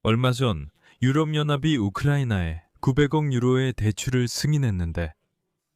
얼마 전 유럽연합이 우크라이나에 900억 유로의 대출을 승인했는데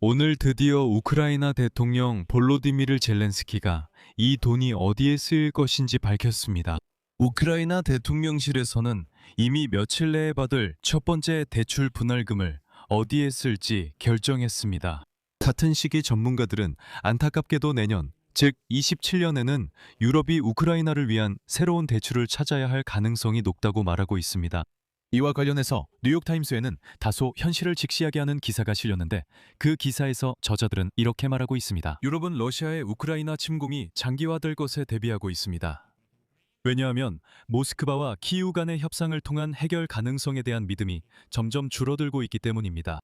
오늘 드디어 우크라이나 대통령 볼로디미르 젤렌스키가 이 돈이 어디에 쓰일 것인지 밝혔습니다. 우크라이나 대통령실에서는 이미 며칠 내에 받을 첫 번째 대출 분할금을 어디에 쓸지 결정했습니다. 같은 시기 전문가들은 안타깝게도 내년, 즉 27년에는 유럽이 우크라이나를 위한 새로운 대출을 찾아야 할 가능성이 높다고 말하고 있습니다. 이와 관련해서 뉴욕타임스에는 다소 현실을 직시하게 하는 기사가 실렸는데 그 기사에서 저자들은 이렇게 말하고 있습니다. 유럽은 러시아의 우크라이나 침공이 장기화될 것에 대비하고 있습니다. 왜냐하면 모스크바와 키이우 간의 협상을 통한 해결 가능성에 대한 믿음이 점점 줄어들고 있기 때문입니다.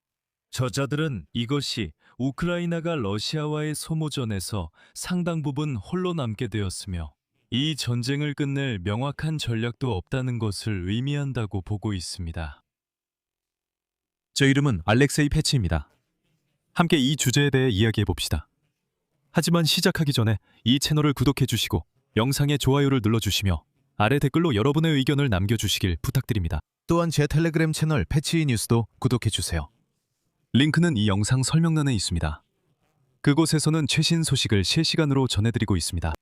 저자들은 이것이 우크라이나가 러시아와의 소모전에서 상당 부분 홀로 남게 되었으며 이 전쟁을 끝낼 명확한 전략도 없다는 것을 의미한다고 보고 있습니다. 제 이름은 알렉세이 패치입니다. 함께 이 주제에 대해 이야기해 봅시다. 하지만 시작하기 전에 이 채널을 구독해 주시고 영상에 좋아요를 눌러주시며 아래 댓글로 여러분의 의견을 남겨주시길 부탁드립니다. 또한 제 텔레그램 채널 패치 뉴스도 구독해 주세요. 링크는 이 영상 설명란에 있습니다. 그곳에서는 최신 소식을 실시간으로 전해드리고 있습니다.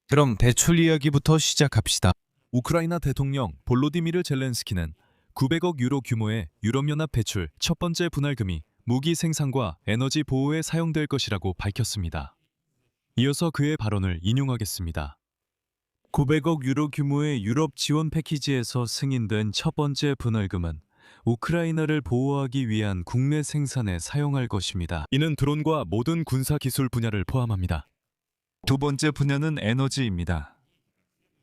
그럼 대출 이야기부터 시작합시다. 우크라이나 대통령 볼로디미르 젤렌스키는 900억 유로 규모의 유럽연합 대출 첫 번째 분할금이 무기 생산과 에너지 보호에 사용될 것이라고 밝혔습니다. 이어서 그의 발언을 인용하겠습니다. 900억 유로 규모의 유럽 지원 패키지에서 승인된 첫 번째 분할금은 우크라이나를 보호하기 위한 국내 생산에 사용할 것입니다. 이는 드론과 모든 군사 기술 분야를 포함합니다. 두 번째 분야는 에너지입니다.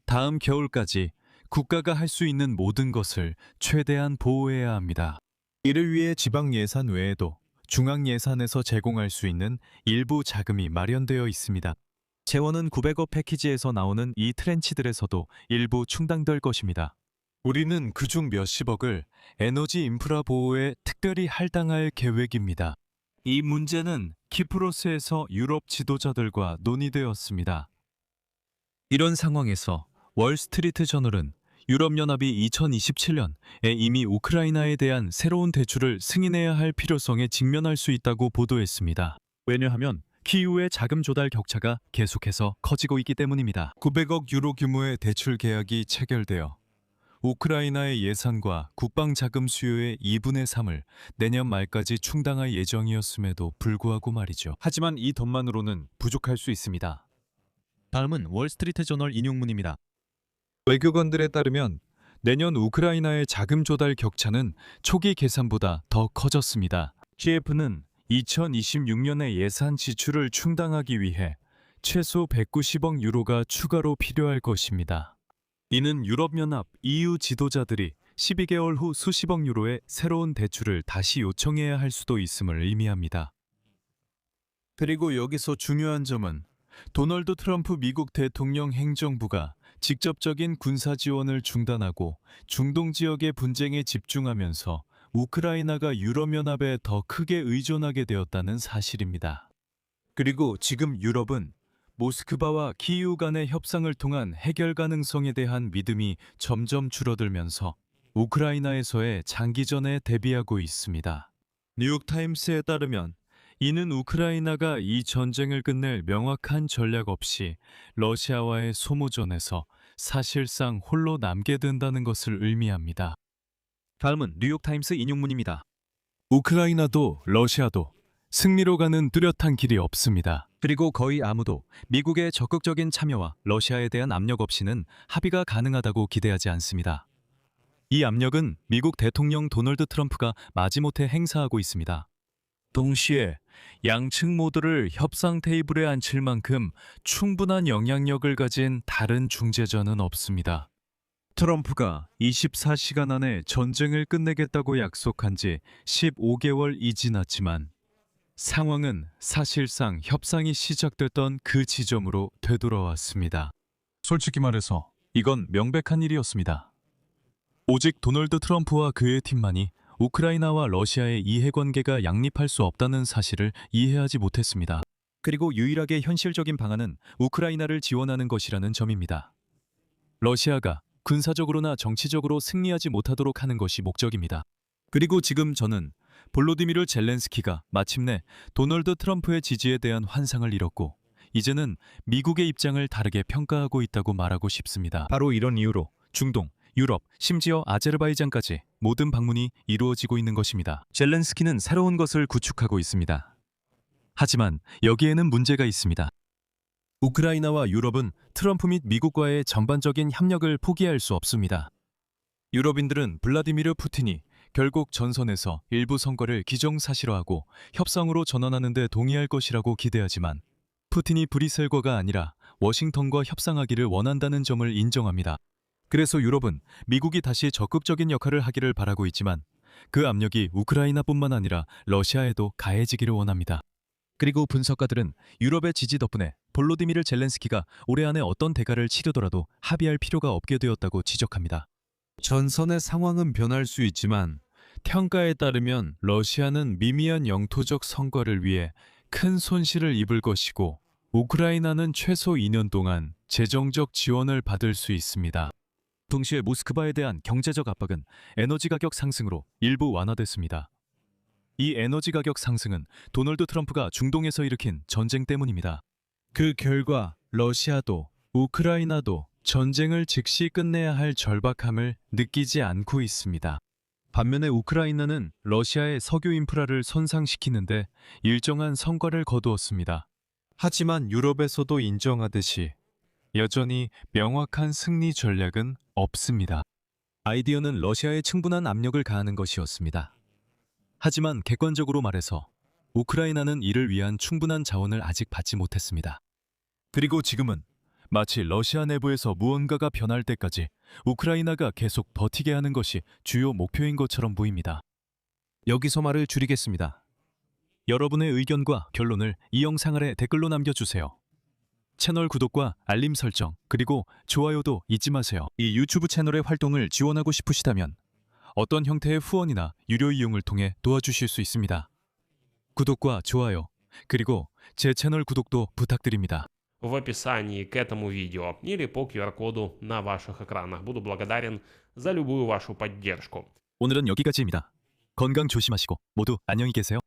다음 겨울까지 국가가 할 수 있는 모든 것을 최대한 보호해야 합니다. 이를 위해 지방 예산 외에도 중앙 예산에서 제공할 수 있는 일부 자금이 마련되어 있습니다. 재원은 900억 패키지에서 나오는 이 트렌치들에서도 일부 충당될 것입니다. 우리는 그중 몇십억을 에너지 인프라 보호에 특별히 할당할 계획입니다. 이 문제는 키프로스에서 유럽 지도자들과 논의되었습니다. 이런 상황에서 월스트리트 저널은 유럽연합이 2027년에 이미 우크라이나에 대한 새로운 대출을 승인해야 할 필요성에 직면할 수 있다고 보도했습니다. 왜냐하면 키이우의 자금 조달 격차가 계속해서 커지고 있기 때문입니다. 900억 유로 규모의 대출 계약이 체결되어 우크라이나의 예산과 국방자금 수요의 2분의 3을 내년 말까지 충당할 예정이었음에도 불구하고 말이죠. 하지만 이 돈만으로는 부족할 수 있습니다. 다음은 월스트리트 저널 인용문입니다. 외교관들에 따르면 내년 우크라이나의 자금 조달 격차는 초기 계산보다 더 커졌습니다. 키예프는 2026년의 예산 지출을 충당하기 위해 최소 190억 유로가 추가로 필요할 것입니다. 이는 유럽연합 EU 지도자들이 12개월 후 수십억 유로의 새로운 대출을 다시 요청해야 할 수도 있음을 의미합니다. 그리고 여기서 중요한 점은 도널드 트럼프 미국 대통령 행정부가 직접적인 군사 지원을 중단하고 중동 지역의 분쟁에 집중하면서 우크라이나가 유럽연합에 더 크게 의존하게 되었다는 사실입니다. 그리고 지금 유럽은 모스크바와 키이우 간의 협상을 통한 해결 가능성에 대한 믿음이 점점 줄어들면서 우크라이나에서의 장기전에 대비하고 있습니다. 뉴욕타임스에 따르면 이는 우크라이나가 이 전쟁을 끝낼 명확한 전략 없이 러시아와의 소모전에서 사실상 홀로 남게 된다는 것을 의미합니다. 다음은 뉴욕타임스 인용문입니다. 우크라이나도 러시아도 승리로 가는 뚜렷한 길이 없습니다. 그리고 거의 아무도 미국의 적극적인 참여와 러시아에 대한 압력 없이는 합의가 가능하다고 기대하지 않습니다. 이 압력은 미국 대통령 도널드 트럼프가 마지못해 행사하고 있습니다. 동시에 양측 모두를 협상 테이블에 앉힐 만큼 충분한 영향력을 가진 다른 중재자는 없습니다. 트럼프가 24시간 안에 전쟁을 끝내겠다고 약속한 지 15개월이 지났지만 상황은 사실상 협상이 시작됐던 그 지점으로 되돌아왔습니다. 솔직히 말해서 이건 명백한 일이었습니다. 오직 도널드 트럼프와 그의 팀만이 우크라이나와 러시아의 이해관계가 양립할 수 없다는 사실을 이해하지 못했습니다. 그리고 유일하게 현실적인 방안은 우크라이나를 지원하는 것이라는 점입니다. 러시아가 군사적으로나 정치적으로 승리하지 못하도록 하는 것이 목적입니다. 그리고 지금 저는 볼로디미르 젤렌스키가 마침내 도널드 트럼프의 지지에 대한 환상을 잃었고 이제는 미국의 입장을 다르게 평가하고 있다고 말하고 싶습니다. 바로 이런 이유로 중동, 유럽, 심지어 아제르바이잔까지 모든 방문이 이루어지고 있는 것입니다. 젤렌스키는 새로운 것을 구축하고 있습니다. 하지만 여기에는 문제가 있습니다. 우크라이나와 유럽은 트럼프 및 미국과의 전반적인 협력을 포기할 수 없습니다. 유럽인들은 블라디미르 푸틴이 결국 전선에서 일부 성과를 기정사실화하고 협상으로 전환하는 데 동의할 것이라고 기대하지만 푸틴이 브뤼셀과가 아니라 워싱턴과 협상하기를 원한다는 점을 인정합니다. 그래서 유럽은 미국이 다시 적극적인 역할을 하기를 바라고 있지만 그 압력이 우크라이나뿐만 아니라 러시아에도 가해지기를 원합니다. 그리고 분석가들은 유럽의 지지 덕분에 볼로디미르 젤렌스키가 올해 안에 어떤 대가를 치르더라도 합의할 필요가 없게 되었다고 지적합니다. 전선의 상황은 변할 수 있지만 평가에 따르면 러시아는 미미한 영토적 성과를 위해 큰 손실을 입을 것이고 우크라이나는 최소 2년 동안 재정적 지원을 받을 수 있습니다. 동시에 모스크바에 대한 경제적 압박은 에너지 가격 상승으로 일부 완화됐습니다. 이 에너지 가격 상승은 도널드 트럼프가 중동에서 일으킨 전쟁 때문입니다. 그 결과 러시아도 우크라이나도 전쟁을 즉시 끝내야 할 절박함을 느끼지 않고 있습니다. 반면에 우크라이나는 러시아의 석유 인프라를 손상시키는데 일정한 성과를 거두었습니다. 하지만 유럽에서도 인정하듯이 여전히 명확한 승리 전략은 없습니다. 아이디어는 러시아에 충분한 압력을 가하는 것이었습니다. 하지만 객관적으로 말해서 우크라이나는 이를 위한 충분한 자원을 아직 받지 못했습니다. 그리고 지금은 마치 러시아 내부에서 무언가가 변할 때까지 우크라이나가 계속 버티게 하는 것이 주요 목표인 것처럼 보입니다. 여기서 말을 줄이겠습니다. 여러분의 의견과 결론을 이 영상 아래 댓글로 남겨주세요. 채널 구독과 알림 설정 그리고 좋아요도 잊지 마세요. 이 유튜브 채널의 활동을 지원하고 싶으시다면 어떤 형태의 후원이나 유료 이용을 통해 도와주실 수 있습니다. 구독과 좋아요 그리고 제 채널 구독도 부탁드립니다. В описании к этому видео или по QR-коду на ваших экранах. Буду благодарен за любую вашу поддержку. 오늘은 여기까지입니다. 건강 조심하시고 모두 안녕히 계세요.